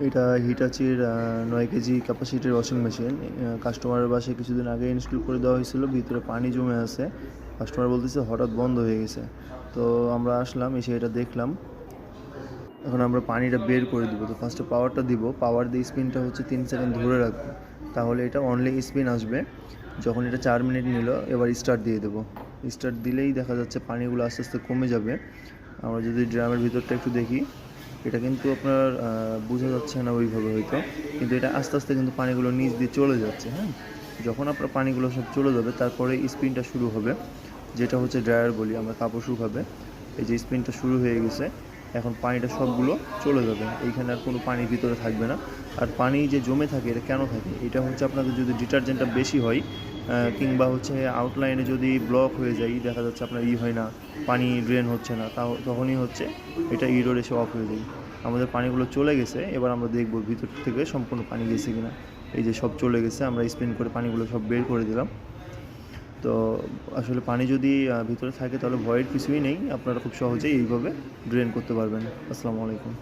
এটা হিটাচির 9 KG ক্যাপাসিটির washing machine. কাস্টমারের বাসায় কিছুদিন আগে ইনস্টল করে দেওয়া হয়েছিল, ভিতরে পানি জমে আছে। কাস্টমার বলতেছে হঠাৎ বন্ধ হয়ে গেছে। তো আমরা আসলাম, এসে এটা দেখলাম। এখন আমরা পানিটা বের করে দিব। তো ফার্স্টে পাওয়ারটা দিব, পাওয়ার দিয়ে স্পিনটা হচ্ছে 3 সেকেন্ড ধরে রাখবো, তাহলে এটা অনলি স্পিন আসবে। যখন এটা 4 মিনিট নিল, এবার স্টার্ট দিয়ে দেবো। স্টার্ট দিলেই দেখা যাচ্ছে পানিগুলো আস্তে আস্তে কমে যাবে। আমরা যদি ড্রামের ভিতরটা একটু দেখি, এটা কিন্তু আপনার বোঝা যাচ্ছে না ওইভাবে হয়তো, কিন্তু এটা আস্তে আস্তে কিন্তু পানিগুলো নিচ দিয়ে চলে যাচ্ছে। হ্যাঁ, যখন আপনার পানিগুলো সব চলে যাবে তারপরে স্পিনটা শুরু হবে, যেটা হচ্ছে ড্রায়ার বলি আমরা, কাপড় শুকাবে। এই যে স্পিনটা শুরু হয়ে গেছে, এখন পানিটা সবগুলো চলে যাবে, এইখানে আর কোনো পানি ভিতরে থাকবে না। আর পানি যে জমে থাকে এটা কেন থাকে, এটা হচ্ছে আপনাদের যদি ডিটারজেন্টটা বেশি হয়, কিংবা হচ্ছে আউটলাইনে যদি ব্লক হয়ে যায়, দেখা যাচ্ছে আপনার হয় না, পানি ড্রেন হচ্ছে না, তাও তখনই হচ্ছে এটা ইরোর এসে অফ হয়ে যায়। আমাদের পানিগুলো চলে গেছে, এবার আমরা দেখব ভিতর থেকে সম্পূর্ণ পানি গেছে কিনা। এই যে সব চলে গেছে, আমরা স্পিন করে পানিগুলো সব বের করে দিলাম। তো আসলে পানি যদি ভিতরে থাকে তাহলে ভয়ের কিছুই নেই, আপনারা খুব সহজেই এইভাবে ড্রেন করতে পারবেন। আসসালামু আলাইকুম।